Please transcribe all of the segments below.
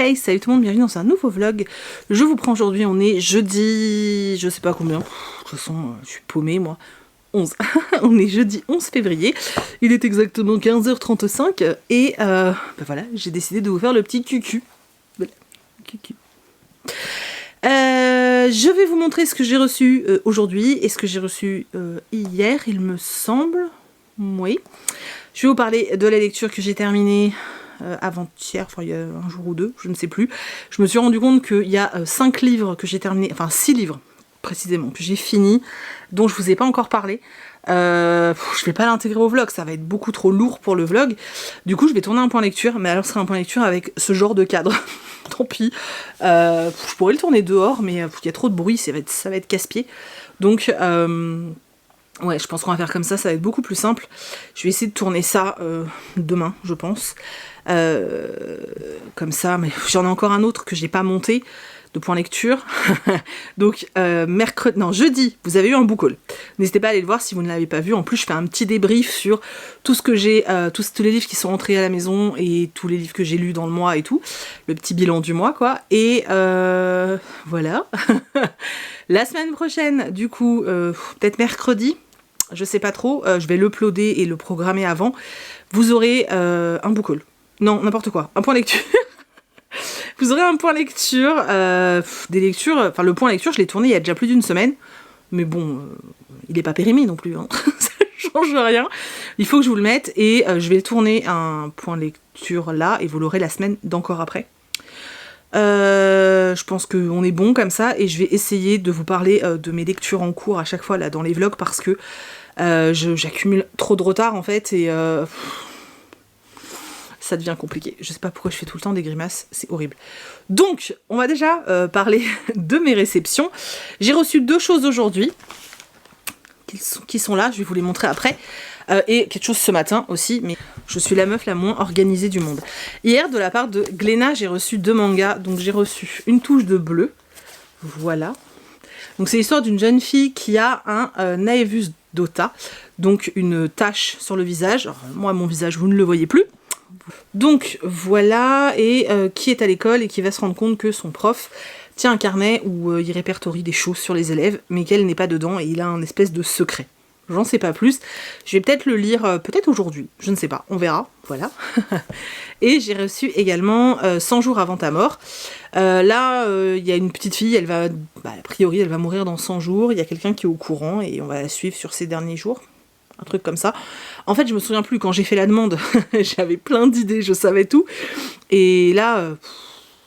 Hey, salut tout le monde, bienvenue dans un nouveau vlog. Je vous prends aujourd'hui, on est jeudi, je sais pas combien, de toute façon je suis paumée moi, 11. On est jeudi 11 février, il est exactement 15h35 et voilà, j'ai décidé de vous faire le petit cucu. Voilà, cucu. Je vais vous montrer ce que j'ai reçu aujourd'hui et ce que j'ai reçu hier, il me semble. Oui. Je vais vous parler de la lecture que j'ai terminée avant-hier, enfin il y a un jour ou deux, je ne sais plus. Je me suis rendu compte qu'il y a 5 livres que j'ai terminés, enfin 6 livres précisément, que j'ai fini, dont je vous ai pas encore parlé. Je vais pas l'intégrer au vlog, ça va être beaucoup trop lourd pour le vlog. Du coup je vais tourner un point lecture, mais alors ce sera un point lecture avec ce genre de cadre. Tant pis. Je pourrais le tourner dehors, mais il y a trop de bruit, ça va être casse-pied. Donc ouais, je pense qu'on va faire comme ça va être beaucoup plus simple. Je vais essayer de tourner ça demain, je pense. Comme ça, mais j'en ai encore un autre que j'ai pas monté de point lecture. Donc jeudi, vous avez eu un book haul. N'hésitez pas à aller le voir si vous ne l'avez pas vu. En plus, je fais un petit débrief sur tout ce que j'ai, tous les livres qui sont rentrés à la maison et tous les livres que j'ai lus dans le mois et tout. Le petit bilan du mois, quoi. Et voilà. La semaine prochaine, du coup, peut-être mercredi. Je sais pas trop, je vais l'uploader et le programmer avant. Vous aurez un book haul. Non, n'importe quoi. Un point lecture. Vous aurez un point lecture. Des lectures. Enfin, le point lecture, je l'ai tourné il y a déjà plus d'une semaine. Mais bon, il n'est pas périmé non plus. Hein. Ça change rien. Il faut que je vous le mette. Et je vais tourner un point lecture là. Et vous l'aurez la semaine d'encore après. Je pense qu'on est bon comme ça. Et je vais essayer de vous parler de mes lectures en cours à chaque fois là dans les vlogs. Parce que j'accumule trop de retard en fait. Et ça devient compliqué. Je sais pas pourquoi je fais tout le temps des grimaces, c'est horrible. Donc, on va déjà parler de mes réceptions. J'ai reçu 2 choses aujourd'hui, qui sont là, je vais vous les montrer après. Et quelque chose ce matin aussi, mais je suis la meuf la moins organisée du monde. Hier, de la part de Glénat, j'ai reçu 2 mangas. Donc j'ai reçu Une touche de bleu, voilà. Donc c'est l'histoire d'une jeune fille qui a un naevus dota, donc une tache sur le visage. Alors, moi, mon visage, vous ne le voyez plus. Donc voilà, et qui est à l'école et qui va se rendre compte que son prof tient un carnet où il répertorie des choses sur les élèves, mais qu'elle n'est pas dedans et il a un espèce de secret. J'en sais pas plus. Je vais peut-être le lire, peut-être aujourd'hui, je ne sais pas, on verra, voilà. Et j'ai reçu également 100 jours avant ta mort. Là, il y a une petite fille, elle va, a priori, elle va mourir dans 100 jours. Il y a quelqu'un qui est au courant et on va la suivre sur ces derniers jours. Un truc comme ça. En fait, je me souviens plus, quand j'ai fait la demande, j'avais plein d'idées, je savais tout. Et là,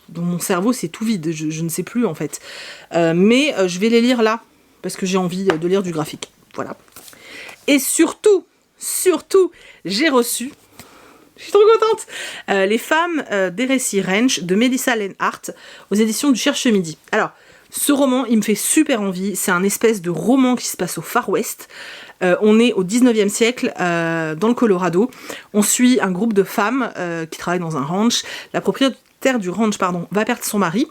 dans mon cerveau, c'est tout vide, je ne sais plus en fait. Mais je vais les lire là, parce que j'ai envie de lire du graphique. Voilà. Et surtout, j'ai reçu, je suis trop contente, Les femmes des récits Ranch de Melissa Lenhart aux éditions du Cherche-Midi. Alors, ce roman, il me fait super envie. C'est un espèce de roman qui se passe au Far West. On est au 19e siècle, dans le Colorado. On suit un groupe de femmes qui travaillent dans un ranch. La propriétaire du ranch, va perdre son mari.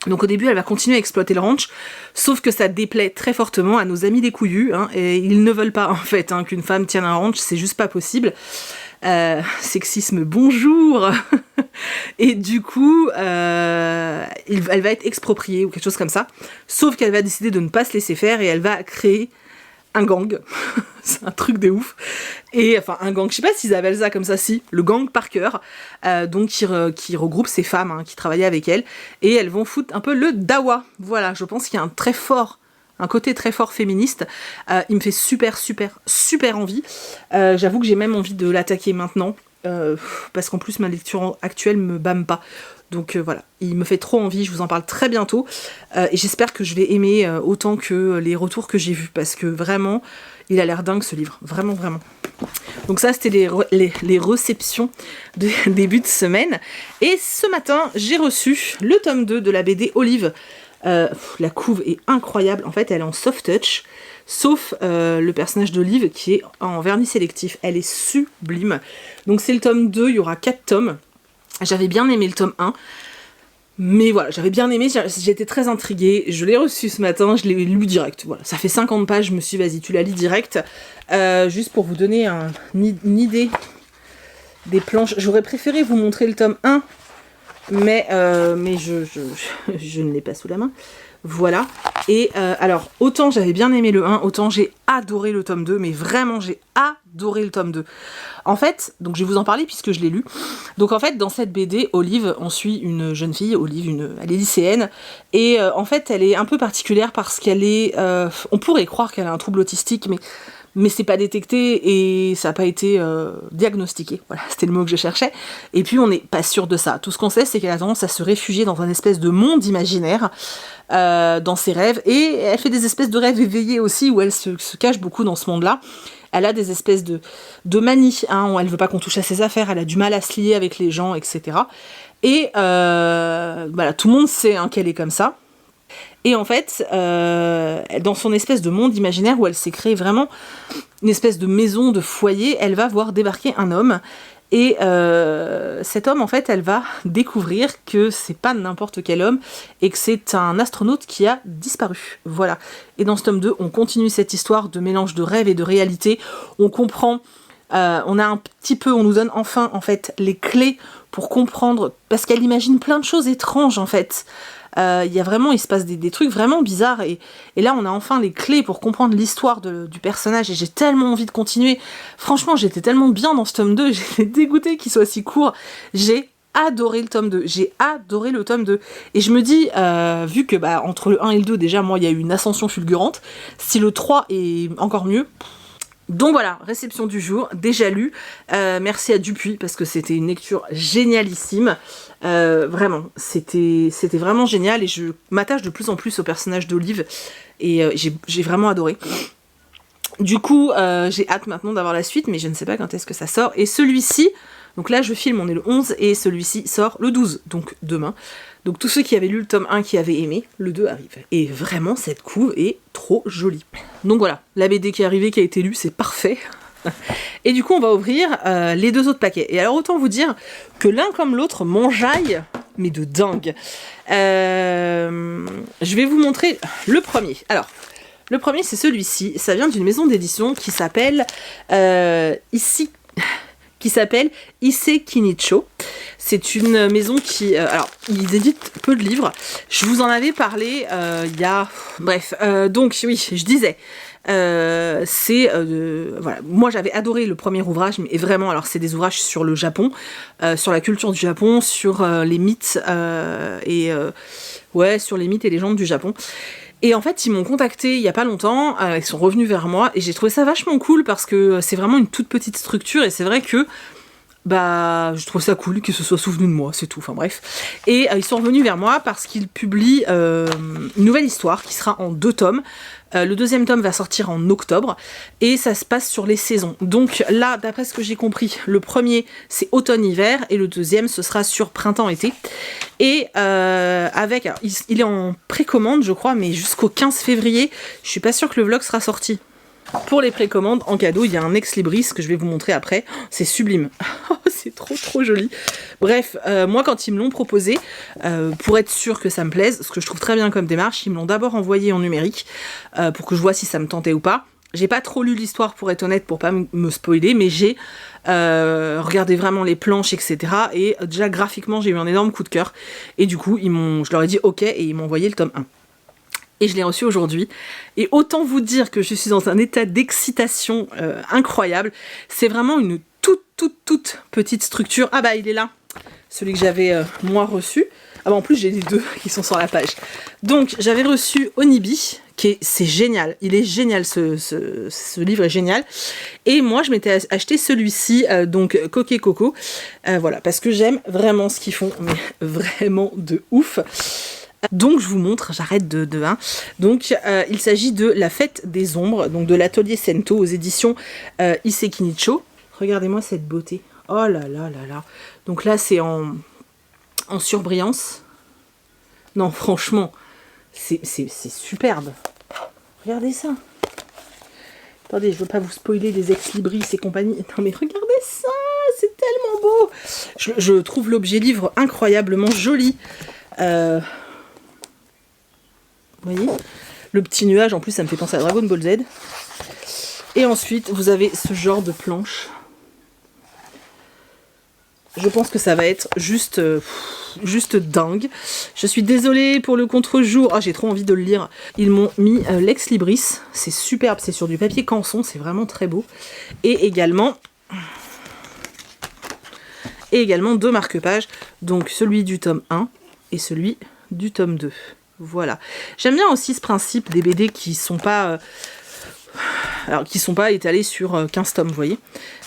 Donc au début, elle va continuer à exploiter le ranch, sauf que ça déplaît très fortement à nos amis des couillus, hein, et ils ne veulent pas en fait qu'une femme tienne un ranch, c'est juste pas possible. Sexisme, bonjour. Et du coup, elle va être expropriée ou quelque chose comme ça, sauf qu'elle va décider de ne pas se laisser faire et elle va créer un gang. C'est un truc de ouf. Et enfin un gang, je sais pas s'ils appellent ça comme ça, si, le gang Parker, donc qui regroupe ces femmes qui travaillaient avec elle, et elles vont foutre un peu le dawa. Voilà, je pense qu'il y a un côté très fort féministe. Il me fait super envie. J'avoue que j'ai même envie de l'attaquer maintenant, parce qu'en plus ma lecture actuelle me bâme pas. Donc voilà, il me fait trop envie, je vous en parle très bientôt. Et j'espère que je vais aimer autant que les retours que j'ai vus, parce que vraiment, il a l'air dingue ce livre, vraiment. Donc ça, c'était les réceptions de début de semaine. Et ce matin, j'ai reçu le tome 2 de la BD Olive. La couve est incroyable, en fait elle est en soft touch, sauf le personnage d'Olive qui est en vernis sélectif, elle est sublime. Donc c'est le tome 2, il y aura 4 tomes. J'avais bien aimé le tome 1, mais voilà, j'avais bien aimé, j'étais très intriguée, je l'ai reçu ce matin, je l'ai lu direct, voilà, ça fait 50 pages, je me suis dit vas-y tu la lis direct, juste pour vous donner une idée des planches. J'aurais préféré vous montrer le tome 1, mais je ne l'ai pas sous la main. Voilà. Et alors, autant j'avais bien aimé le 1, autant j'ai adoré le tome 2, mais vraiment j'ai adoré le tome 2. En fait, donc je vais vous en parler puisque je l'ai lu. Donc en fait, dans cette BD, Olive, on suit une jeune fille, Olive, elle est lycéenne, et en fait, elle est un peu particulière parce qu'elle est... on pourrait croire qu'elle a un trouble autistique, mais c'est pas détecté et ça n'a pas été diagnostiqué. Voilà, c'était le mot que je cherchais. Et puis on n'est pas sûr de ça. Tout ce qu'on sait, c'est qu'elle a tendance à se réfugier dans un espèce de monde imaginaire, dans ses rêves, et elle fait des espèces de rêves éveillés aussi, où elle se cache beaucoup dans ce monde-là. Elle a des espèces de manies, hein, où elle veut pas qu'on touche à ses affaires, elle a du mal à se lier avec les gens, etc. Et voilà, tout le monde sait hein, qu'elle est comme ça. Et en fait, dans son espèce de monde imaginaire où elle s'est créée vraiment une espèce de maison, de foyer, elle va voir débarquer un homme. Et cet homme, en fait, elle va découvrir que c'est pas n'importe quel homme et que c'est un astronaute qui a disparu. Voilà. Et dans ce tome 2, on continue cette histoire de mélange de rêve et de réalité. On comprend, on a un petit peu, on nous donne enfin, en fait, les clés pour comprendre, parce qu'elle imagine plein de choses étranges, en fait. Il se passe des trucs vraiment bizarres et là on a enfin les clés pour comprendre l'histoire du personnage et j'ai tellement envie de continuer. Franchement, j'étais tellement bien dans ce tome 2, j'étais dégoûtée qu'il soit si court. J'ai adoré le tome 2, j'ai adoré le tome 2 et je me dis, vu que entre le 1 et le 2 déjà moi il y a eu une ascension fulgurante, si le 3 est encore mieux. Donc voilà, réception du jour, déjà lu. Merci à Dupuis parce que c'était une lecture génialissime. Vraiment, c'était vraiment génial et je m'attache de plus en plus au personnage d'Olive et j'ai vraiment adoré. Du coup, j'ai hâte maintenant d'avoir la suite, mais je ne sais pas quand est-ce que ça sort. Et celui-ci, donc là je filme, on est le 11 et celui-ci sort le 12, donc demain. Donc tous ceux qui avaient lu le tome 1 qui avaient aimé, le 2 arrive. Et vraiment, cette couve est trop jolie. Donc voilà, la BD qui est arrivée, qui a été lue, c'est parfait. Et du coup, on va ouvrir les deux autres paquets. Et alors, autant vous dire que l'un comme l'autre m'enjaille, mais de dingue. Je vais vous montrer le premier. Alors, le premier, c'est celui-ci. Ça vient d'une maison d'édition qui s'appelle Issei Kinicho. C'est une maison qui... alors, ils éditent peu de livres. Je vous en avais parlé il y a... Bref, donc oui, je disais... voilà. Moi j'avais adoré le premier ouvrage, mais vraiment, alors c'est des ouvrages sur le Japon, sur la culture du Japon, sur les mythes sur les mythes et légendes du Japon. Et en fait, ils m'ont contacté il y a pas longtemps, ils sont revenus vers moi et j'ai trouvé ça vachement cool parce que c'est vraiment une toute petite structure et c'est vrai que je trouve ça cool qu'ils se soient souvenus de moi, c'est tout, enfin bref. Et ils sont revenus vers moi parce qu'ils publient une nouvelle histoire qui sera en 2 tomes. Le deuxième tome va sortir en octobre et ça se passe sur les saisons. Donc là, d'après ce que j'ai compris, le premier c'est automne-hiver et le deuxième ce sera sur printemps-été. Et alors, il est en précommande je crois, mais jusqu'au 15 février, je suis pas sûre que le vlog sera sorti. Pour les précommandes, en cadeau, il y a un ex-libris que je vais vous montrer après. C'est sublime. C'est trop joli. Bref, moi quand ils me l'ont proposé, pour être sûr que ça me plaise, ce que je trouve très bien comme démarche, ils me l'ont d'abord envoyé en numérique pour que je vois si ça me tentait ou pas. J'ai pas trop lu l'histoire pour être honnête, pour pas me spoiler, mais j'ai regardé vraiment les planches, etc. Et déjà graphiquement, j'ai eu un énorme coup de cœur. Et du coup, je leur ai dit ok et ils m'ont envoyé le tome 1. Et je l'ai reçu aujourd'hui. Et autant vous dire que je suis dans un état d'excitation incroyable. C'est vraiment une toute petite structure. Ah bah il est là, celui que j'avais moi reçu. Ah bah en plus j'ai les deux qui sont sur la page. Donc j'avais reçu Onibi, c'est génial. Il est génial, ce livre est génial. Et moi je m'étais acheté celui-ci, donc Coquet Coco. Voilà, parce que j'aime vraiment ce qu'ils font, mais vraiment de ouf. Donc je vous montre, j'arrête de hein. Donc il s'agit de La Fête des Ombres, donc de l'atelier Sento aux éditions Issei Kinicho. Regardez-moi cette beauté. Oh là là là là. Donc là c'est en surbrillance. Non franchement, c'est superbe. Regardez ça. Attendez, je veux pas vous spoiler les ex-libris et compagnie. Non mais regardez ça, c'est tellement beau. Je trouve l'objet livre incroyablement joli. Vous voyez, le petit nuage, en plus ça me fait penser à Dragon Ball Z. Et ensuite vous avez ce genre de planche. Je pense que ça va être juste juste dingue. Je suis désolée pour le contre-jour. Ah, j'ai trop envie de le lire. Ils m'ont mis Lex Libris. C'est superbe, c'est sur du papier canson, c'est vraiment très beau. Et également 2 marque-pages. Donc celui du tome 1 et celui du tome 2. Voilà. J'aime bien aussi ce principe des BD qui sont pas... qui sont pas étalés sur 15 tomes, vous voyez.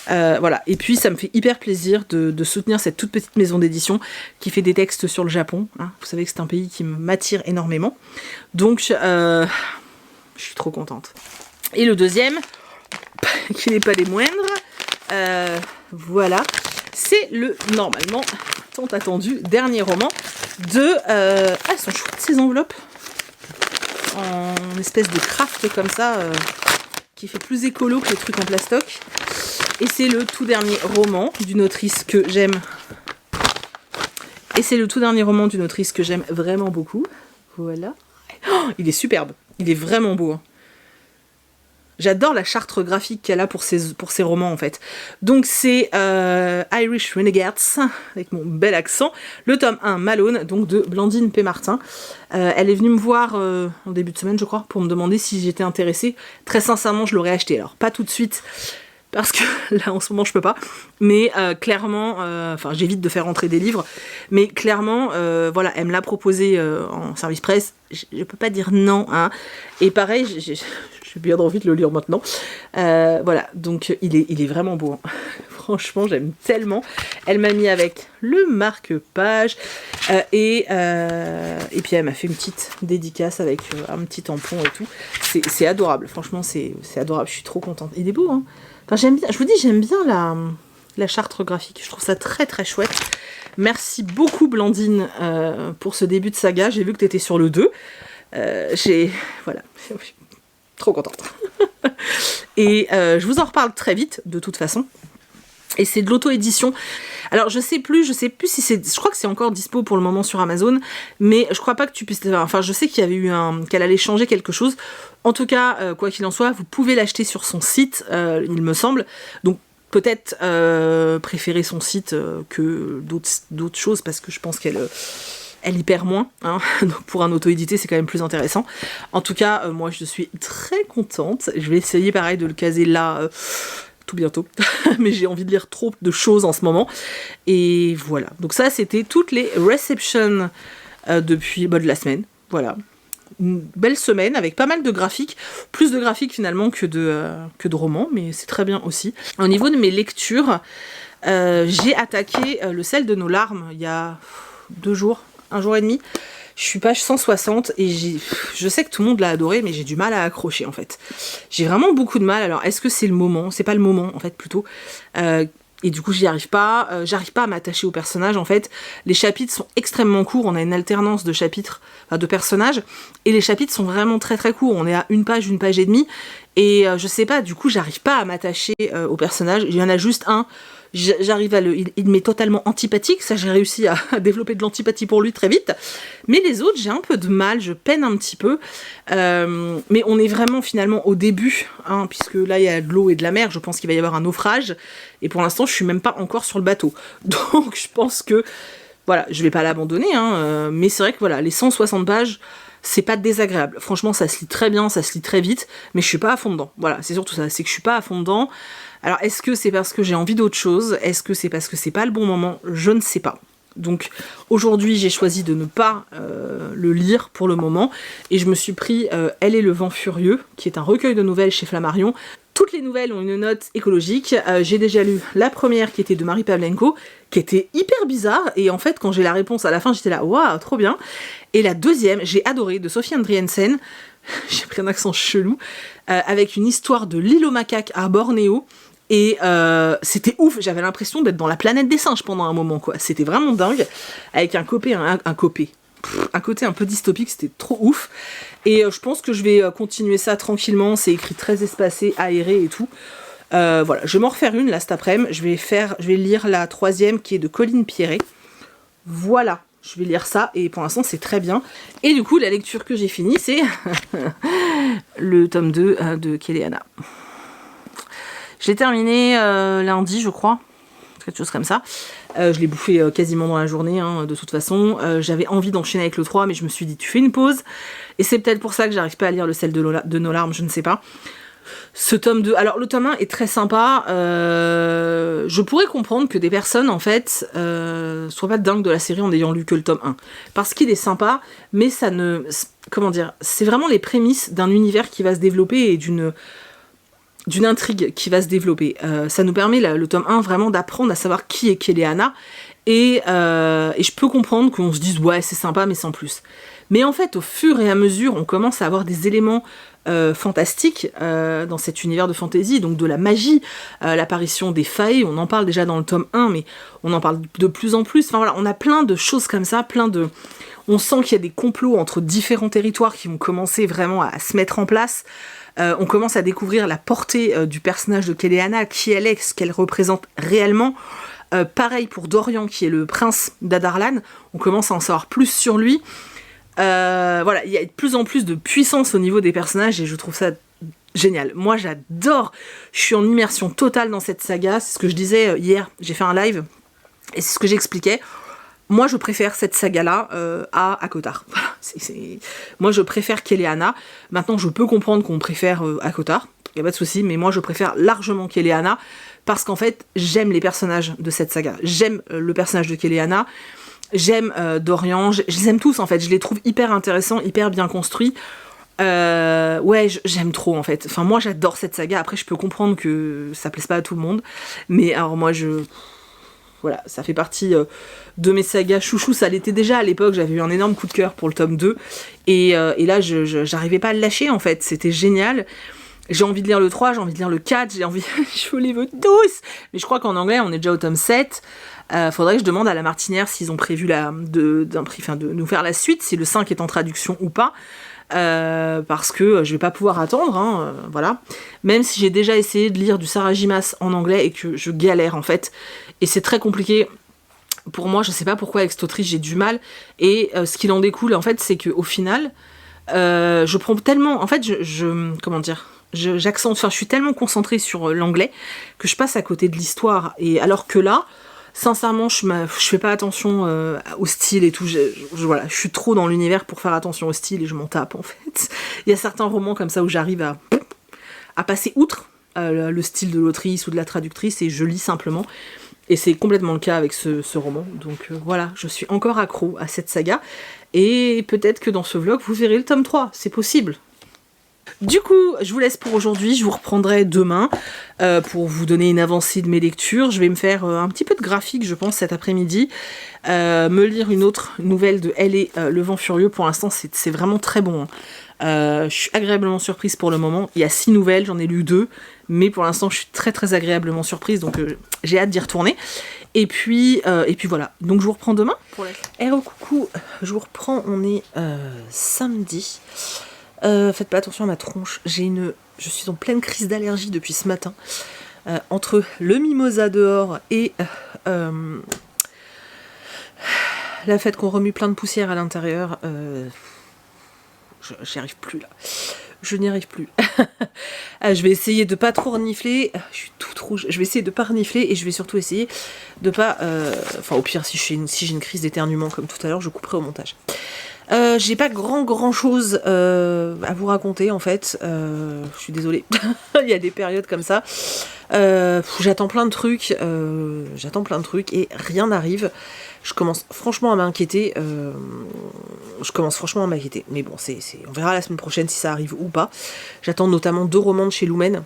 Voilà, et puis ça me fait hyper plaisir de soutenir cette toute petite maison d'édition qui fait des textes sur le Japon, hein. Vous savez que c'est un pays qui m'attire énormément, donc je suis trop contente. Et le deuxième, qui n'est pas des moindres, voilà, c'est le, normalement, tant attendu, dernier roman de... elles sont chouettes ces enveloppes, en espèce de craft comme ça, qui fait plus écolo que les trucs en plastoc. Et c'est le tout dernier roman d'une autrice que j'aime. Et c'est le tout dernier roman d'une autrice que j'aime vraiment beaucoup. Voilà. Oh, il est superbe. Il est vraiment beau. Hein. J'adore la charte graphique qu'elle a pour ses romans en fait. Donc c'est Irish Renegades, avec mon bel accent. Le tome 1, Malone, donc de Blandine P. Martin. Elle est venue me voir en début de semaine je crois, pour me demander si j'étais intéressée. Très sincèrement je l'aurais acheté. Alors pas tout de suite, parce que là en ce moment je peux pas. Mais clairement, enfin j'évite de faire rentrer des livres. Mais clairement, voilà, elle me l'a proposé en service presse. Je peux pas dire non. Hein. Et pareil, j'ai bien envie de le lire maintenant. Voilà, donc il est vraiment beau. Hein. Franchement, j'aime tellement. Elle m'a mis avec le marque-page et puis elle m'a fait une petite dédicace avec un petit tampon et tout. C'est adorable, franchement, c'est adorable. Je suis trop contente. Il est beau, hein. Enfin, j'aime bien. Je vous dis, j'aime bien la charte graphique. Je trouve ça très très chouette. Merci beaucoup Blandine pour ce début de saga. J'ai vu que tu étais sur le 2. Voilà. Trop contente. Et je vous en reparle très vite, de toute façon. Et c'est de l'auto-édition. Alors je sais plus si c'est... Je crois que c'est encore dispo pour le moment sur Amazon, mais je crois pas que tu puisses... Enfin, je sais qu'il y avait eu qu'elle allait changer quelque chose. En tout cas, quoi qu'il en soit, vous pouvez l'acheter sur son site, il me semble. Donc peut-être préférer son site que d'autres choses, parce que je pense qu'elle y perd moins, hein. Donc pour un auto-édité c'est quand même plus intéressant. En tout cas, moi je suis très contente. Je vais essayer pareil de le caser là tout bientôt, mais j'ai envie de lire trop de choses en ce moment. Et voilà, donc ça c'était toutes les receptions depuis de la semaine, voilà. Une belle semaine avec pas mal de graphiques, plus de graphiques finalement que de romans, mais c'est très bien aussi. Au niveau de mes lectures, j'ai attaqué le sel de nos larmes il y a 2 jours, 1 jour et demi. Je suis page 160 et je sais que tout le monde l'a adoré, mais j'ai du mal à accrocher en fait. J'ai vraiment beaucoup de mal. Alors est-ce que c'est le moment? C'est pas le moment en fait plutôt. Et du coup j'y arrive pas. J'arrive pas à m'attacher aux personnages en fait. Les chapitres sont extrêmement courts. On a une alternance de chapitres, enfin, de personnages. Et les chapitres sont vraiment très très courts. On est à une page et demie. Et je sais pas, du coup j'arrive pas à m'attacher aux personnages. Il y en a juste un. J'arrive à il m'est totalement antipathique, ça j'ai réussi à développer de l'antipathie pour lui très vite, mais les autres j'ai un peu de mal, je peine un petit peu, mais on est vraiment finalement au début, hein, puisque là il y a de l'eau et de la mer, je pense qu'il va y avoir un naufrage, et pour l'instant je suis même pas encore sur le bateau, donc je pense que, voilà, je vais pas l'abandonner, hein, mais c'est vrai que voilà, les 160 pages, c'est pas désagréable, franchement ça se lit très bien, ça se lit très vite, mais je suis pas à fond dedans, voilà, c'est surtout ça, c'est que je suis pas à fond dedans. Alors, est-ce que c'est parce que j'ai envie d'autre chose? Est-ce que c'est parce que c'est pas le bon moment? Je ne sais pas. Donc, aujourd'hui, j'ai choisi de ne pas le lire pour le moment. Et je me suis pris Elle et le vent furieux, qui est un recueil de nouvelles chez Flammarion. Toutes les nouvelles ont une note écologique. J'ai déjà lu la première, qui était de Marie Pavlenko, qui était hyper bizarre. Et en fait, quand j'ai la réponse à la fin, j'étais là, waouh, trop bien. Et la deuxième, j'ai adoré, de Sophie Andriensen. J'ai pris un accent chelou. Avec une histoire de l'île aux macaques à Bornéo. Et c'était ouf, j'avais l'impression d'être dans la planète des singes pendant un moment, quoi. C'était vraiment dingue, avec un côté un peu dystopique, c'était trop ouf. Et je pense que je vais continuer ça tranquillement, c'est écrit très espacé, aéré et tout. Voilà, je vais m'en refaire une là cet après-midi, je vais lire la 3e qui est de Colline Pierret. Voilà, je vais lire ça et pour l'instant c'est très bien. Et du coup la lecture que j'ai finie c'est le tome 2 de Kéléana. J'ai terminé lundi, je crois. quelque chose comme ça. Je l'ai bouffé quasiment dans la journée, hein, de toute façon. J'avais envie d'enchaîner avec le 3, mais je me suis dit, tu fais une pause. Et c'est peut-être pour ça que j'arrive pas à lire le sel de nos larmes, je ne sais pas. Ce tome 2, alors le tome 1 est très sympa. Je pourrais comprendre que des personnes, en fait, soient pas dingues de la série en n'ayant lu que le tome 1. Parce qu'il est sympa, mais ça ne... Comment dire, c'est vraiment les prémices d'un univers qui va se développer et d'une intrigue qui va se développer. Ça nous permet, le tome 1, vraiment d'apprendre à savoir qui est Keleana. Et je peux comprendre qu'on se dise, ouais, c'est sympa, mais sans plus. Mais en fait, au fur et à mesure, on commence à avoir des éléments fantastiques dans cet univers de fantasy, donc de la magie, l'apparition des failles, on en parle déjà dans le tome 1, mais on en parle de plus en plus. Enfin voilà, on a plein de choses comme ça, on sent qu'il y a des complots entre différents territoires qui vont commencer vraiment à se mettre en place. On commence à découvrir la portée du personnage de Keleana, qui elle est, ce qu'elle représente réellement. Pareil pour Dorian, qui est le prince d'Adarlan, on commence à en savoir plus sur lui. Voilà, il y a de plus en plus de puissance au niveau des personnages et je trouve ça génial. Moi j'adore, je suis en immersion totale dans cette saga, c'est ce que je disais hier, j'ai fait un live et c'est ce que j'expliquais. Moi je préfère cette saga-là à ACOTAR. Moi je préfère Keleana. Maintenant je peux comprendre qu'on préfère ACOTAR, il n'y a pas de souci, mais moi je préfère largement Keleana parce qu'en fait j'aime les personnages de cette saga. J'aime le personnage de Keleana, j'aime Dorian, je les aime tous en fait, je les trouve hyper intéressants, hyper bien construits. Ouais, j'aime trop en fait. Enfin moi j'adore cette saga, après je peux comprendre que ça plaise pas à tout le monde, mais alors moi voilà, ça fait partie de mes sagas chouchous, ça l'était déjà à l'époque, j'avais eu un énorme coup de cœur pour le tome 2, et là j'arrivais pas à le lâcher en fait, c'était génial. J'ai envie de lire le 3, j'ai envie de lire le 4, je les veux tous, mais je crois qu'en anglais on est déjà au tome 7, faudrait que je demande à la Martinière s'ils ont prévu de nous faire la suite, si le 5 est en traduction ou pas, parce que je vais pas pouvoir attendre, hein, voilà. Même si j'ai déjà essayé de lire du Sarah J. Maas en anglais et que je galère en fait, et c'est très compliqué pour moi, je sais pas pourquoi avec cette autrice j'ai du mal, et ce qu'il en découle en fait c'est qu'au final, je prends tellement, en fait comment dire, j'accentue, enfin je suis tellement concentrée sur l'anglais que je passe à côté de l'histoire, et alors que là, sincèrement, je fais pas attention au style et tout. Voilà, je suis trop dans l'univers pour faire attention au style et je m'en tape en fait. Il y a certains romans comme ça où j'arrive à passer outre le style de l'autrice ou de la traductrice et je lis simplement. Et c'est complètement le cas avec ce roman. Donc voilà, je suis encore accro à cette saga. Et peut-être que dans ce vlog, vous verrez le tome 3. C'est possible. Du coup, je vous laisse pour aujourd'hui, je vous reprendrai demain pour vous donner une avancée de mes lectures. Je vais me faire un petit peu de graphique, je pense, cet après-midi. Me lire une autre nouvelle de Elle et Le Vent Furieux. Pour l'instant, c'est vraiment très bon. Je suis agréablement surprise pour le moment. Il y a 6 nouvelles, j'en ai lu 2. Mais pour l'instant, je suis très très agréablement surprise. Donc j'ai hâte d'y retourner. Et puis voilà. Donc je vous reprends demain. Hello, coucou. Je vous reprends, on est samedi. Faites pas attention à ma tronche, je suis en pleine crise d'allergie depuis ce matin. Entre le mimosa dehors et la fait qu'on remue plein de poussière à l'intérieur, j'y arrive plus là. Je n'y arrive plus. Je vais essayer de pas trop renifler. Je suis toute rouge. Je vais essayer de pas renifler et je vais surtout essayer de pas... Enfin, au pire, si j'ai une crise d'éternuement comme tout à l'heure, je couperai au montage. J'ai pas grand chose à vous raconter en fait. Je suis désolée. Il y a des périodes comme ça. J'attends plein de trucs. Et rien n'arrive. Je commence franchement à m'inquiéter. Mais bon, on verra la semaine prochaine si ça arrive ou pas. J'attends notamment 2 romans de chez Lumen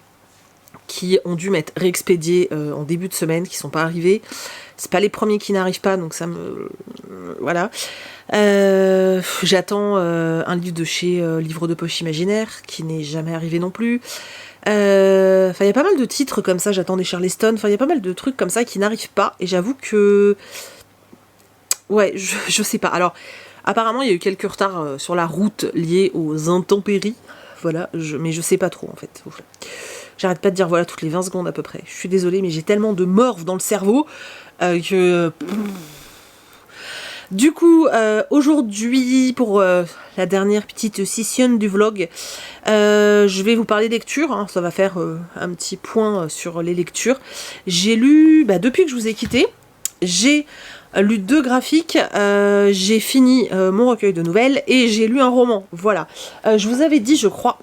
qui ont dû m'être réexpédiés en début de semaine, qui sont pas arrivés. C'est pas les premiers qui n'arrivent pas, donc ça me... Voilà. J'attends un livre de chez Livre de Poche Imaginaire, qui n'est jamais arrivé non plus. Enfin, il y a pas mal de titres comme ça, j'attends des Charleston, enfin, il y a pas mal de trucs comme ça qui n'arrivent pas, et j'avoue que... Ouais, je sais pas. Alors, apparemment, il y a eu quelques retards sur la route liés aux intempéries. Voilà, mais je sais pas trop, en fait. J'arrête pas de dire voilà toutes les 20 secondes à peu près. Je suis désolée, mais j'ai tellement de morve dans le cerveau que... Du coup, aujourd'hui, pour la dernière petite session du vlog, je vais vous parler lecture, hein, ça va faire un petit point sur les lectures. J'ai lu, depuis que je vous ai quitté, j'ai lu 2 graphiques, j'ai fini mon recueil de nouvelles et j'ai lu un roman, voilà. Je vous avais dit, je crois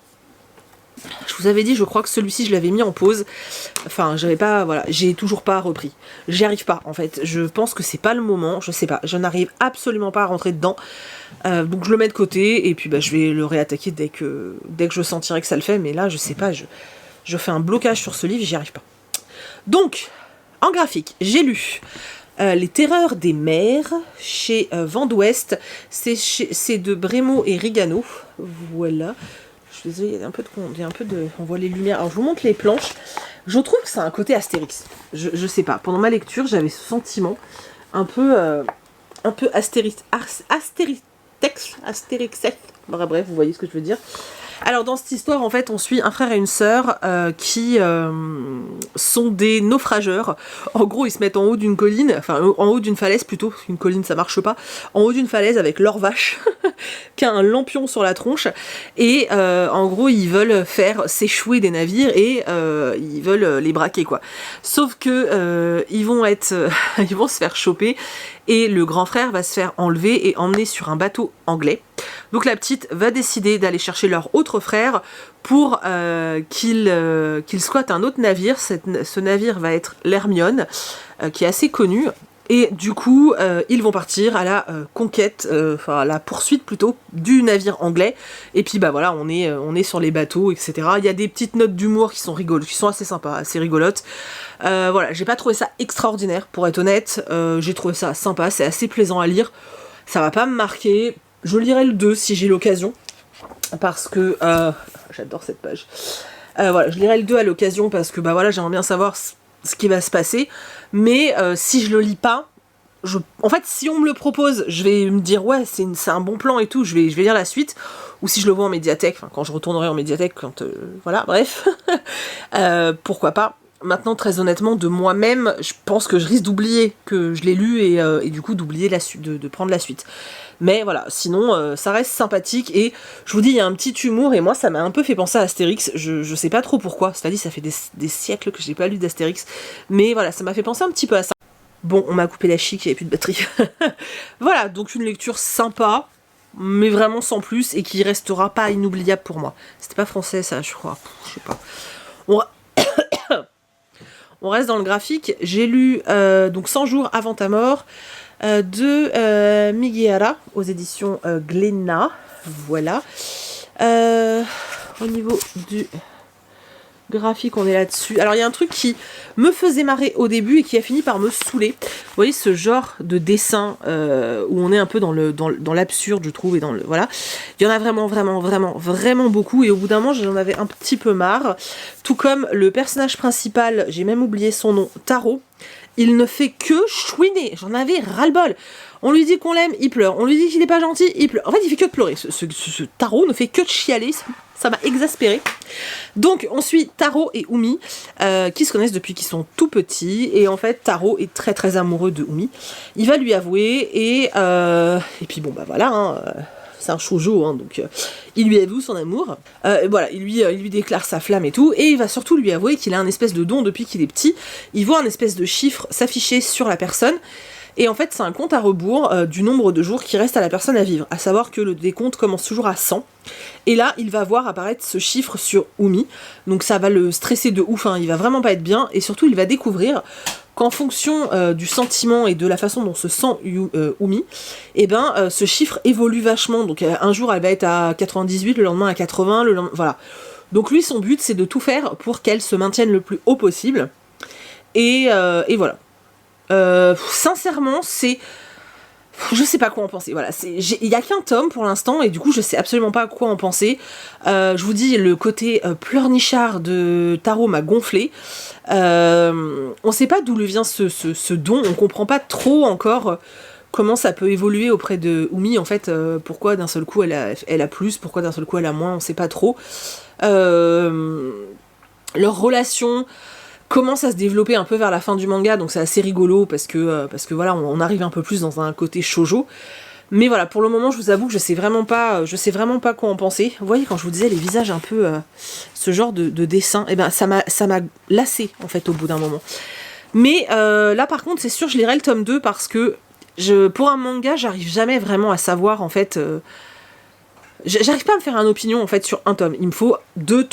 que celui-ci je l'avais mis en pause. Enfin, j'avais pas, voilà, j'ai toujours pas repris. J'y arrive pas en fait. Je pense que c'est pas le moment. Je sais pas. Je n'arrive absolument pas à rentrer dedans. Donc je le mets de côté et puis je vais le réattaquer dès que je sentirai que ça le fait. Mais là, je sais pas. Je fais un blocage sur ce livre. J'y arrive pas. Donc, en graphique, j'ai lu Les Terreurs des mers chez Vent d'Ouest. C'est de Bremo et Rigano. Voilà. Je suis désolée, il y a un peu de... On voit les lumières. Alors, je vous montre les planches. Je trouve que c'est un côté Astérix. Je sais pas. Pendant ma lecture, j'avais ce sentiment un peu Astérix... Astérix... Bref, vous voyez ce que je veux dire. Alors, dans cette histoire, en fait, on suit un frère et une sœur qui sont des naufrageurs. En gros, ils se mettent en haut d'une colline, enfin, en haut d'une falaise plutôt. Une colline, ça marche pas. En haut d'une falaise avec leur vache, qui a un lampion sur la tronche. Et en gros, ils veulent faire s'échouer des navires et ils veulent les braquer, quoi. Sauf que ils vont se faire choper. Et le grand frère va se faire enlever et emmener sur un bateau anglais. Donc la petite va décider d'aller chercher leur autre frère pour qu'il squatte un autre navire. Ce navire va être l'Hermione, qui est assez connu. Et du coup, ils vont partir à la conquête, à la poursuite plutôt, du navire anglais. Et puis voilà, on est sur les bateaux, etc. Il y a des petites notes d'humour qui sont assez sympas, assez rigolotes. Voilà, j'ai pas trouvé ça extraordinaire, pour être honnête. J'ai trouvé ça sympa, c'est assez plaisant à lire. Ça va pas me marquer. Je lirai le 2 si j'ai l'occasion. Parce que... j'adore cette page. Voilà, je lirai le 2 à l'occasion parce que j'aimerais bien savoir ce qui va se passer. Mais si je le lis pas, en fait, si on me le propose, je vais me dire ouais, c'est un bon plan et tout, je vais lire la suite. Ou si je le vois en médiathèque, quand je retournerai en médiathèque, voilà, bref. Pourquoi pas. Maintenant, très honnêtement, de moi-même, je pense que je risque d'oublier que je l'ai lu et du coup d'oublier la suite, de prendre la suite. Mais voilà, sinon, ça reste sympathique et je vous dis, il y a un petit humour et moi, ça m'a un peu fait penser à Astérix. Je sais pas trop pourquoi, c'est-à-dire ça fait des siècles que j'ai pas lu d'Astérix, mais voilà, ça m'a fait penser un petit peu à ça. Bon, on m'a coupé la chic, il n'y avait plus de batterie. Voilà, donc une lecture sympa, mais vraiment sans plus et qui restera pas inoubliable pour moi. C'était pas français ça, je crois, je sais pas. On reste dans le graphique. J'ai lu donc 100 jours avant ta mort de Migihara aux éditions Glénat. Voilà. Au niveau du graphique, on est là-dessus. Alors, il y a un truc qui me faisait marrer au début et qui a fini par me saouler. Vous voyez ce genre de dessin où on est un peu dans l'absurde, je trouve, et dans le... Voilà. Il y en a vraiment beaucoup et au bout d'un moment, j'en avais un petit peu marre. Tout comme le personnage principal, j'ai même oublié son nom, Taro. Il ne fait que chouiner. J'en avais ras-le-bol. On lui dit qu'on l'aime, il pleure. On lui dit qu'il n'est pas gentil, il pleure. En fait, il fait que de pleurer. Ce Taro ne fait que de chialer. Ça m'a exaspérée. Donc, on suit Taro et Umi, qui se connaissent depuis qu'ils sont tout petits. Et en fait, Taro est très très amoureux de Umi. Il va lui avouer et puis bon, voilà, hein, c'est un shoujo, hein, donc il lui avoue son amour. Voilà, il lui déclare sa flamme et tout. Et il va surtout lui avouer qu'il a un espèce de don depuis qu'il est petit. Il voit un espèce de chiffre s'afficher sur la personne. Et en fait, c'est un compte à rebours du nombre de jours qui reste à la personne à vivre. À savoir que le décompte commence toujours à 100. Et là, il va voir apparaître ce chiffre sur Umi. Donc ça va le stresser de ouf, hein. Il va vraiment pas être bien. Et surtout, il va découvrir qu'en fonction du sentiment et de la façon dont se sent Umi, ce chiffre évolue vachement. Donc un jour, elle va être à 98, le lendemain à 80, voilà. Donc lui, son but, c'est de tout faire pour qu'elle se maintienne le plus haut possible. Et voilà. Sincèrement, je sais pas quoi en penser. Voilà, il y a qu'un tome pour l'instant et du coup je sais absolument pas quoi en penser. Je vous dis, le côté pleurnichard de Taro m'a gonflé. On sait pas d'où lui vient ce don, on comprend pas trop encore comment ça peut évoluer auprès de Umi en fait. Pourquoi d'un seul coup elle a plus, pourquoi d'un seul coup elle a moins, on sait pas trop. Leur relation commence à se développer un peu vers la fin du manga, donc c'est assez rigolo parce que voilà, on arrive un peu plus dans un côté shoujo. Mais voilà, pour le moment, je vous avoue que je sais vraiment pas quoi en penser. Vous voyez, quand je vous disais les visages un peu, ce genre de dessin, et ben ça m'a lassé en fait au bout d'un moment. Mais là, par contre, c'est sûr, je lirai le tome 2 parce que pour un manga, j'arrive jamais vraiment à savoir en fait. J'arrive pas à me faire une opinion en fait sur un tome. Il me faut 2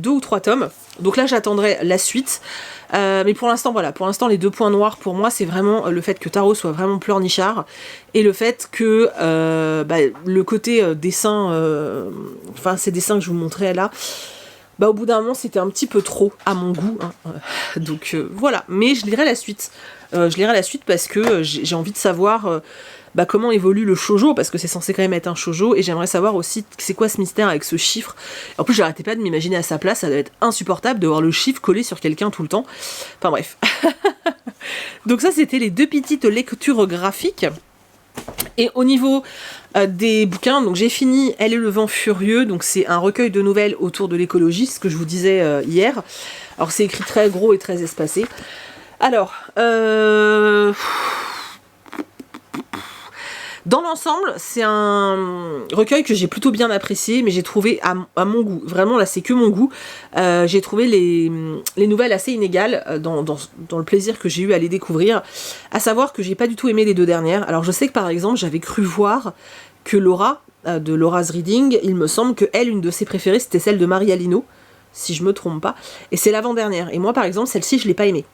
ou 3 tomes. Donc là, j'attendrai la suite. Mais pour l'instant, voilà. Pour l'instant, les 2 points noirs pour moi, c'est vraiment le fait que Taro soit vraiment pleurnichard et le fait que le côté dessin, enfin ces dessins que je vous montrais là, au bout d'un moment, c'était un petit peu trop à mon goût. Hein. Donc voilà. Mais je lirai la suite. Je lirai la suite parce que j'ai envie de savoir. Comment évolue le shoujo, parce que c'est censé quand même être un shoujo, et j'aimerais savoir aussi c'est quoi ce mystère avec ce chiffre. En plus, j'arrêtais pas de m'imaginer à sa place, ça doit être insupportable de voir le chiffre collé sur quelqu'un tout le temps. Enfin bref. Donc ça, c'était les 2 petites lectures graphiques. Et au niveau des bouquins, donc j'ai fini Elle et le vent furieux, donc c'est un recueil de nouvelles autour de l'écologie, ce que je vous disais hier. Alors c'est écrit très gros et très espacé. Alors, dans l'ensemble, c'est un recueil que j'ai plutôt bien apprécié, mais j'ai trouvé à mon goût, vraiment là c'est que mon goût, j'ai trouvé les nouvelles assez inégales dans le plaisir que j'ai eu à les découvrir, à savoir que j'ai pas du tout aimé les 2 dernières. Alors je sais que par exemple j'avais cru voir que Laura, de Laura's Reading, il me semble que elle, une de ses préférées, c'était celle de Marie Alino, si je me trompe pas, et c'est l'avant-dernière, et moi par exemple celle-ci je l'ai pas aimée.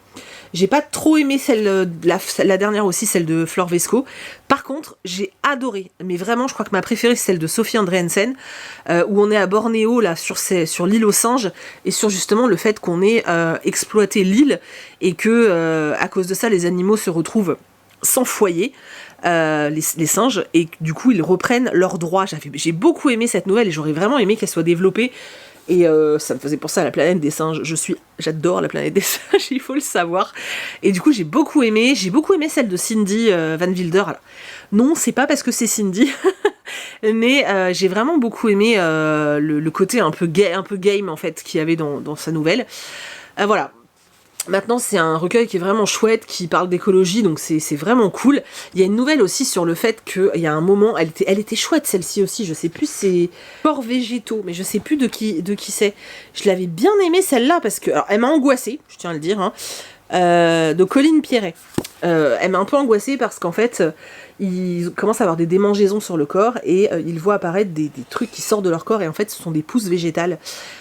J'ai pas trop aimé la dernière aussi, celle de Flor Vesco. Par contre, j'ai adoré. Mais vraiment, je crois que ma préférée, c'est celle de Sophie Andréensen, où on est à Bornéo, là, sur l'île aux singes, et sur justement le fait qu'on ait exploité l'île, et que, à cause de ça, les animaux se retrouvent sans foyer, les singes, et du coup, ils reprennent leurs droits. J'ai beaucoup aimé cette nouvelle, et j'aurais vraiment aimé qu'elle soit développée. Et ça me faisait penser à la planète des singes. J'adore la planète des singes, il faut le savoir. Et du coup, j'ai beaucoup aimé celle de Cindy Van Wilder. Alors, non, c'est pas parce que c'est Cindy, mais j'ai vraiment beaucoup aimé le côté un peu game en fait qu'il y avait dans sa nouvelle. Voilà. Maintenant, c'est un recueil qui est vraiment chouette, qui parle d'écologie, donc c'est vraiment cool. Il y a une nouvelle aussi sur le fait qu'il y a un moment, elle était chouette celle-ci aussi, je sais plus, c'est Corps végétaux, mais je sais plus de qui c'est. Je l'avais bien aimée celle-là, parce que, alors elle m'a angoissée, je tiens à le dire, hein, de Colline Pierret. Elle m'a un peu angoissée parce qu'en fait, ils commencent à avoir des démangeaisons sur le corps et ils voient apparaître des trucs qui sortent de leur corps et en fait ce sont des pousses végétales.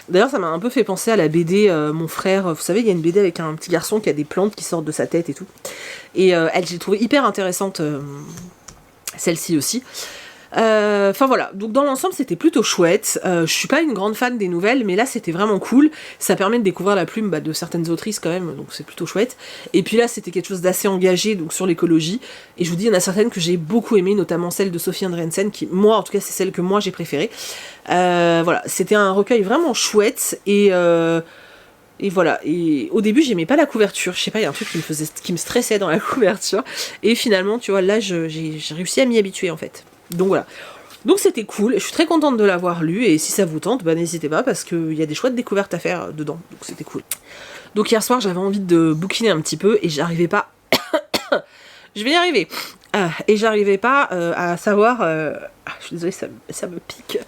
D'ailleurs ça m'a un peu fait penser à la BD Mon frère, vous savez il y a une BD avec un petit garçon qui a des plantes qui sortent de sa tête et tout. Et j'ai trouvé hyper intéressante celle-ci aussi. Enfin voilà, donc dans l'ensemble c'était plutôt chouette. Je suis pas une grande fan des nouvelles, mais là c'était vraiment cool. Ça permet de découvrir la plume de certaines autrices quand même, donc c'est plutôt chouette. Et puis là c'était quelque chose d'assez engagé donc sur l'écologie. Et je vous dis, il y en a certaines que j'ai beaucoup aimées, notamment celle de Sophie Andréensen, qui moi en tout cas c'est celle que moi j'ai préférée. Voilà, c'était un recueil vraiment chouette et voilà, et au début j'aimais pas la couverture, je sais pas, il y a un truc qui me stressait dans la couverture. Et finalement, tu vois, là j'ai réussi à m'y habituer en fait. Donc voilà. Donc c'était cool, je suis très contente de l'avoir lu, et si ça vous tente, n'hésitez pas, parce qu'il y a des chouettes découvertes à faire dedans, donc c'était cool. Donc hier soir, j'avais envie de bouquiner un petit peu, et j'arrivais pas... je vais y arriver. Et j'arrivais pas à savoir... je suis désolée, ça me pique.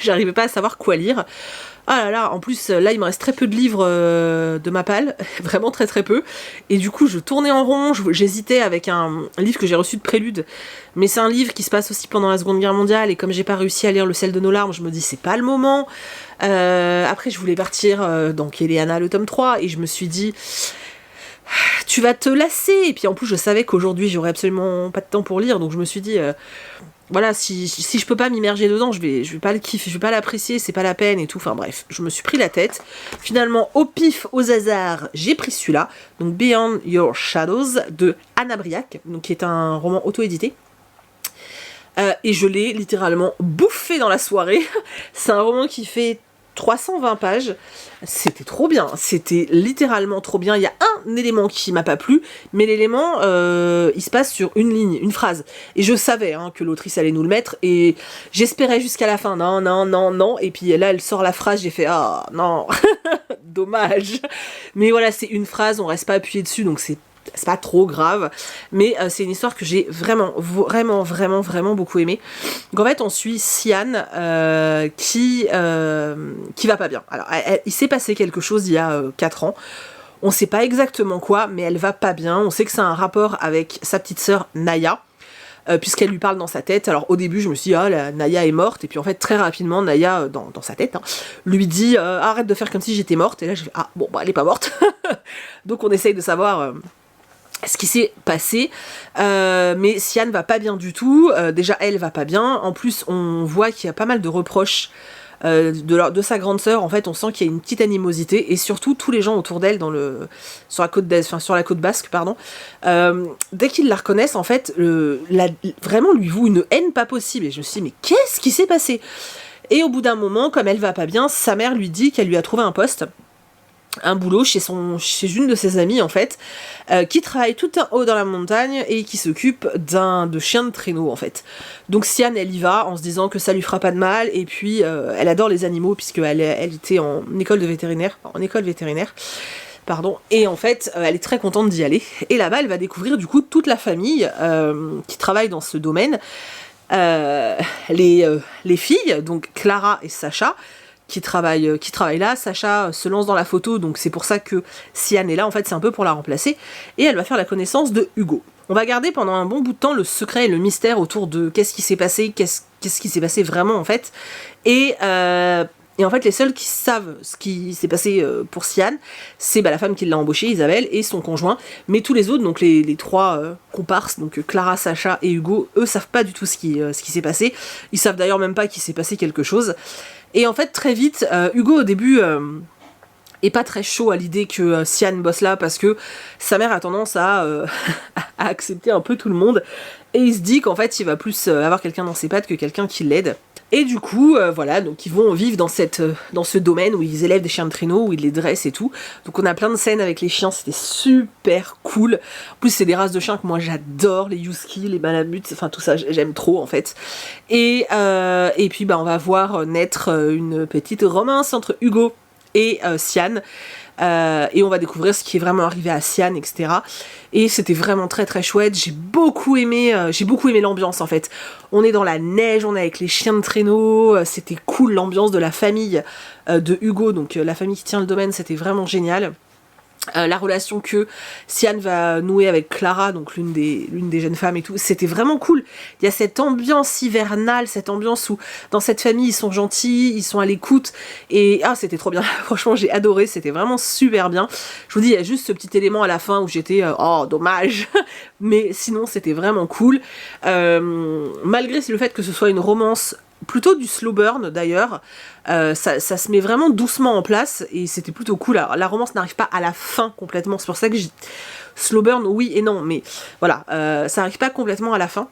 J'arrivais pas à savoir quoi lire. Ah là là, en plus, là, il me reste très peu de livres de ma palle, vraiment très très peu. Et du coup, je tournais en rond, j'hésitais avec un livre que j'ai reçu de Prélude. Mais c'est un livre qui se passe aussi pendant la Seconde Guerre mondiale, et comme j'ai pas réussi à lire Le sel de nos larmes, je me dis, c'est pas le moment. Après, je voulais partir dans Kéléana, le tome 3, et je me suis dit... tu vas te lasser. Et puis en plus, je savais qu'aujourd'hui, j'aurais absolument pas de temps pour lire, donc je me suis dit... voilà, si je peux pas m'immerger dedans, je vais pas le kiffer, je vais pas l'apprécier, c'est pas la peine et tout. Enfin bref, je me suis pris la tête. Finalement, au pif, aux hasards, j'ai pris celui-là, donc Beyond Your Shadows de Anna Briac, donc qui est un roman auto-édité. Et je l'ai littéralement bouffé dans la soirée. C'est un roman qui fait 320 pages, c'était trop bien, c'était littéralement trop bien. Il y a un élément qui m'a pas plu, mais l'élément il se passe sur une ligne, une phrase, et je savais que l'autrice allait nous le mettre, et j'espérais jusqu'à la fin, non, et puis là elle sort la phrase, j'ai fait ah non. Dommage. Mais voilà, c'est une phrase, on reste pas appuyé dessus, donc c'est pas trop grave, mais c'est une histoire que j'ai vraiment beaucoup aimée. Donc en fait on suit Sian qui va pas bien. Alors il s'est passé quelque chose il y a 4 ans, on sait pas exactement quoi, mais elle va pas bien. On sait que c'est un rapport avec sa petite sœur Naya, puisqu'elle lui parle dans sa tête. Alors au début je me suis dit Naya est morte, et puis en fait très rapidement Naya dans sa tête lui dit arrête de faire comme si j'étais morte, et là j'ai fait elle est pas morte. Donc on essaye de savoir ce qui s'est passé, mais Sian va pas bien du tout. Déjà elle va pas bien, en plus on voit qu'il y a pas mal de reproches de sa grande sœur. En fait on sent qu'il y a une petite animosité, et surtout tous les gens autour d'elle sur la côte basque, pardon, dès qu'ils la reconnaissent en fait vraiment lui vouent une haine pas possible, et je me suis dit mais qu'est-ce qui s'est passé? Et au bout d'un moment, comme elle va pas bien, sa mère lui dit qu'elle lui a trouvé un boulot chez une de ses amies en fait, qui travaille tout en haut dans la montagne et qui s'occupe de chiens de traîneau en fait. Donc Sian elle y va en se disant que ça lui fera pas de mal, et puis elle adore les animaux puisqu'elle était en école vétérinaire, pardon, et en fait elle est très contente d'y aller, et là-bas elle va découvrir du coup toute la famille qui travaille dans ce domaine, les filles, donc Clara et Sacha, qui travaille là. Sacha se lance dans la photo, donc c'est pour ça que Sian est là, en fait c'est un peu pour la remplacer, et elle va faire la connaissance de Hugo. On va garder pendant un bon bout de temps le secret et le mystère autour de qu'est-ce qui s'est passé, qu'est-ce qui s'est passé vraiment en fait, et en fait les seuls qui savent ce qui s'est passé pour Sian, c'est la femme qui l'a embauchée, Isabelle, et son conjoint, mais tous les autres, donc les trois comparses, donc Clara, Sacha et Hugo, eux savent pas du tout ce qui s'est passé. Ils savent d'ailleurs même pas qu'il s'est passé quelque chose. Et en fait, très vite, Hugo, au début, est pas très chaud à l'idée que Sian bosse là, parce que sa mère a tendance à accepter un peu tout le monde, et il se dit qu'en fait, il va plus avoir quelqu'un dans ses pattes que quelqu'un qui l'aide. Et du coup, voilà, donc ils vont vivre dans ce domaine où ils élèvent des chiens de traîneau, où ils les dressent et tout. Donc on a plein de scènes avec les chiens, c'était super cool. En plus, c'est des races de chiens que moi j'adore, les Husky, les Malamutes, enfin tout ça, j'aime trop en fait. Et puis on va voir naître une petite romance entre Hugo et Sian. Et on va découvrir ce qui est vraiment arrivé à Sian, etc. Et c'était vraiment très très chouette. J'ai beaucoup aimé l'ambiance en fait. On est dans la neige, on est avec les chiens de traîneau, c'était cool, l'ambiance de la famille de Hugo, donc la famille qui tient le domaine, c'était vraiment génial. La relation que Sian va nouer avec Clara, donc l'une des jeunes femmes et tout, c'était vraiment cool. Il y a cette ambiance hivernale, cette ambiance où dans cette famille ils sont gentils, ils sont à l'écoute, et c'était trop bien. Franchement j'ai adoré, c'était vraiment super bien. Je vous dis, il y a juste ce petit élément à la fin où j'étais dommage, mais sinon c'était vraiment cool. Malgré le fait que ce soit une romance plutôt du slow burn d'ailleurs, ça se met vraiment doucement en place, et c'était plutôt cool. Alors, la romance n'arrive pas à la fin complètement, c'est pour ça que slow burn oui et non, mais voilà, ça n'arrive pas complètement à la fin,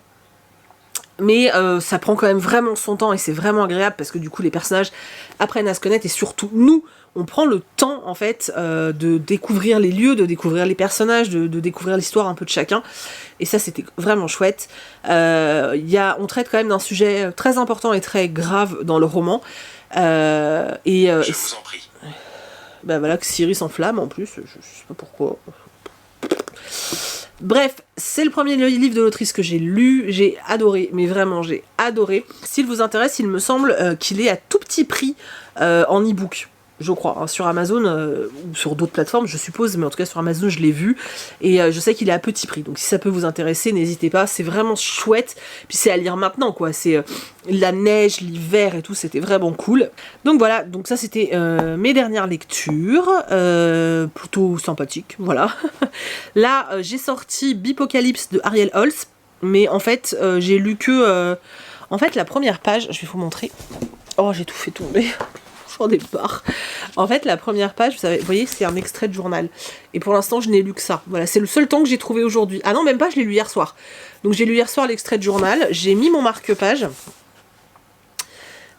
mais ça prend quand même vraiment son temps, et c'est vraiment agréable parce que du coup les personnages apprennent à se connaître, et surtout nous on prend le temps en fait de découvrir les lieux, de découvrir les personnages, de découvrir l'histoire un peu de chacun, et ça c'était vraiment chouette. On traite quand même d'un sujet très important et très grave dans le roman, je vous en prie. Voilà que Siri s'enflamme en plus, je sais pas pourquoi. Bref, c'est le premier livre de l'autrice que j'ai lu, j'ai adoré, mais vraiment j'ai adoré. S'il vous intéresse, il me semble qu'il est à tout petit prix en e-book, je crois, sur Amazon, ou sur d'autres plateformes je suppose, mais en tout cas sur Amazon je l'ai vu, et je sais qu'il est à petit prix, donc si ça peut vous intéresser, n'hésitez pas, c'est vraiment chouette, puis c'est à lire maintenant quoi, c'est la neige, l'hiver et tout, c'était vraiment cool. Donc voilà, donc ça c'était mes dernières lectures, plutôt sympathiques, voilà. Là j'ai sorti Bipocalypse de Ariel Holz, mais en fait j'ai lu que en fait la première page, je vais vous montrer. Oh, j'ai tout fait tomber. J'en ai marre. En fait, la première page, vous voyez, c'est un extrait de journal. Et pour l'instant, je n'ai lu que ça. Voilà, c'est le seul temps que j'ai trouvé aujourd'hui. Ah non, même pas, je l'ai lu hier soir. Donc j'ai lu hier soir l'extrait de journal, j'ai mis mon marque-page,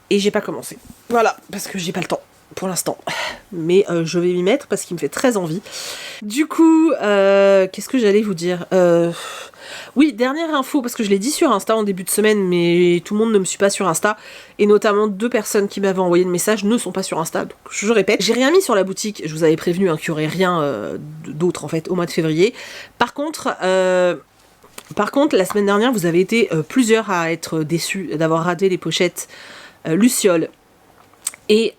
et j'ai pas commencé. Voilà, parce que j'ai pas le temps. Pour l'instant, mais je vais m'y mettre parce qu'il me fait très envie. Du coup, qu'est-ce que j'allais vous dire Oui, dernière info, parce que je l'ai dit sur Insta en début de semaine, mais tout le monde ne me suit pas sur Insta, et notamment 2 personnes qui m'avaient envoyé le message ne sont pas sur Insta, donc je répète, j'ai rien mis sur la boutique, je vous avais prévenu qu'il n'y aurait rien d'autre en fait au mois de février. Par contre, la semaine dernière, vous avez été plusieurs à être déçus d'avoir raté les pochettes Luciole et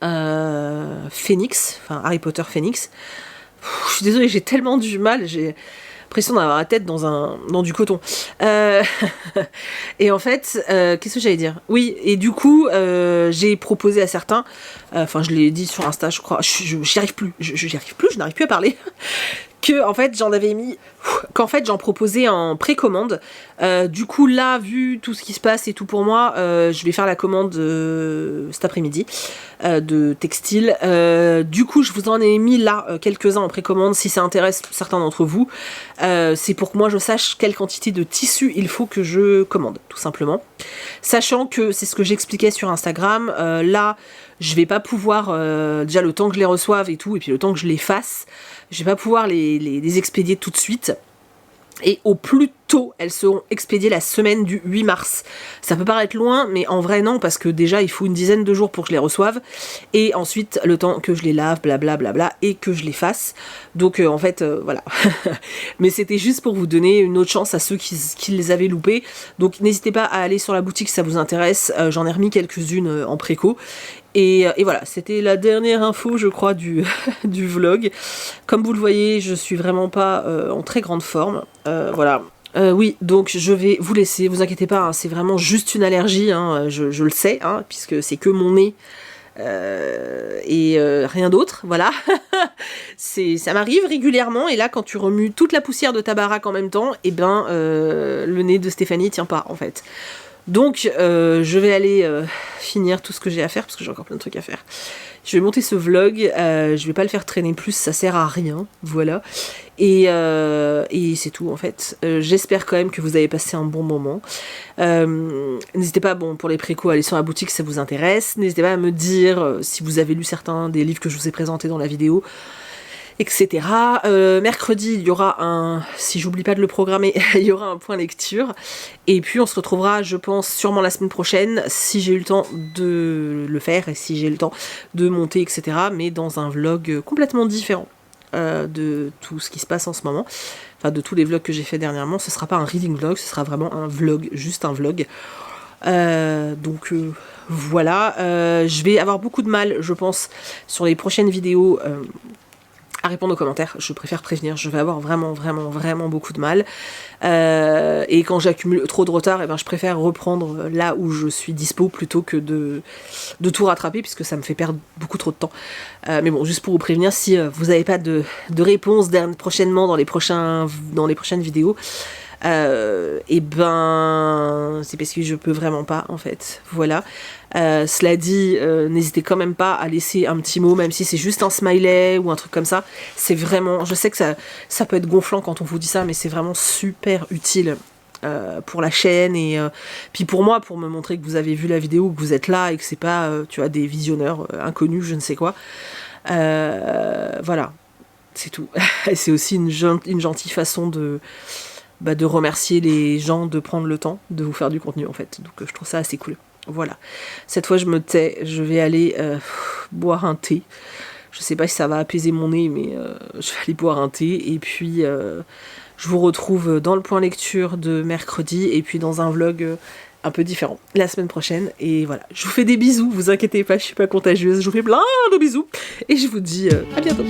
Phoenix, enfin Harry Potter Phoenix. Je suis désolée, j'ai tellement du mal, j'ai l'impression d'avoir la tête dans du coton. Et en fait, qu'est-ce que j'allais dire? Oui, et du coup, j'ai proposé à certains, enfin je l'ai dit sur Insta, je crois, j'y arrive plus, je n'arrive plus à parler, que en fait j'en proposais en précommande. Du coup là, vu tout ce qui se passe et tout pour moi, je vais faire la commande cet après-midi de textile. Du coup je vous en ai mis là quelques-uns en précommande si ça intéresse certains d'entre vous. C'est pour que moi je sache quelle quantité de tissu il faut que je commande, tout simplement. Sachant que c'est ce que j'expliquais sur Instagram, là je vais pas pouvoir, déjà le temps que je les reçoive et tout, et puis le temps que je les fasse, je vais pas pouvoir les expédier tout de suite. Et au plus tôt, elles seront expédiées la semaine du 8 mars. Ça peut paraître loin, mais en vrai non, parce que déjà il faut une dizaine de jours pour que je les reçoive, et ensuite le temps que je les lave, blablabla, et que je les fasse. Donc en fait, voilà. Mais c'était juste pour vous donner une autre chance à ceux qui les avaient loupés. Donc n'hésitez pas à aller sur la boutique si ça vous intéresse. J'en ai remis quelques-unes en préco. Et voilà, c'était la dernière info, je crois, du vlog. Comme vous le voyez, je suis vraiment pas en très grande forme. Voilà. Oui, donc je vais vous laisser, vous inquiétez pas, hein, c'est vraiment juste une allergie, hein, je le sais, hein, puisque c'est que mon nez et rien d'autre, voilà. Ça m'arrive régulièrement, et là quand tu remues toute la poussière de ta baraque en même temps, et ben le nez de Stéphanie tient pas en fait. Donc je vais aller finir tout ce que j'ai à faire, parce que j'ai encore plein de trucs à faire. Je vais monter ce vlog, je vais pas le faire traîner plus, ça sert à rien, voilà. Et c'est tout en fait. J'espère quand même que vous avez passé un bon moment. N'hésitez pas, bon, pour les précos, à aller sur la boutique si ça vous intéresse. N'hésitez pas à me dire si vous avez lu certains des livres que je vous ai présentés dans la vidéo, etc. Mercredi, il y aura si j'oublie pas de le programmer, il y aura un point lecture. Et puis on se retrouvera, je pense, sûrement la semaine prochaine, si j'ai eu le temps de le faire, et si j'ai eu le temps de monter, etc. Mais dans un vlog complètement différent de tout ce qui se passe en ce moment. Enfin, de tous les vlogs que j'ai fait dernièrement. Ce sera pas un reading vlog, ce sera vraiment un vlog, juste un vlog. Donc voilà. Je vais avoir beaucoup de mal, je pense, sur les prochaines vidéos à répondre aux commentaires. Je préfère prévenir, je vais avoir vraiment beaucoup de mal. Et quand j'accumule trop de retard, je préfère reprendre là où je suis dispo plutôt que de tout rattraper, puisque ça me fait perdre beaucoup trop de temps. Mais bon, juste pour vous prévenir, si vous n'avez pas de réponse prochainement dans les prochaines vidéos, c'est parce que je peux vraiment pas en fait, voilà. Cela dit, n'hésitez quand même pas à laisser un petit mot, même si c'est juste un smiley ou un truc comme ça. C'est vraiment, je sais que ça peut être gonflant quand on vous dit ça, mais c'est vraiment super utile pour la chaîne, et puis pour moi, pour me montrer que vous avez vu la vidéo, que vous êtes là, et que c'est pas tu vois, des visionneurs inconnus, je ne sais quoi. Voilà, c'est tout. C'est aussi une gentille façon de remercier les gens de prendre le temps de vous faire du contenu en fait. Donc je trouve ça assez cool. Voilà. Cette fois je me tais, je vais aller boire un thé. Je sais pas si ça va apaiser mon nez, mais je vais aller boire un thé, et puis je vous retrouve dans le point lecture de mercredi, et puis dans un vlog un peu différent la semaine prochaine. Et voilà, je vous fais des bisous, vous inquiétez pas, je suis pas contagieuse, je vous fais plein de bisous, et je vous dis à bientôt.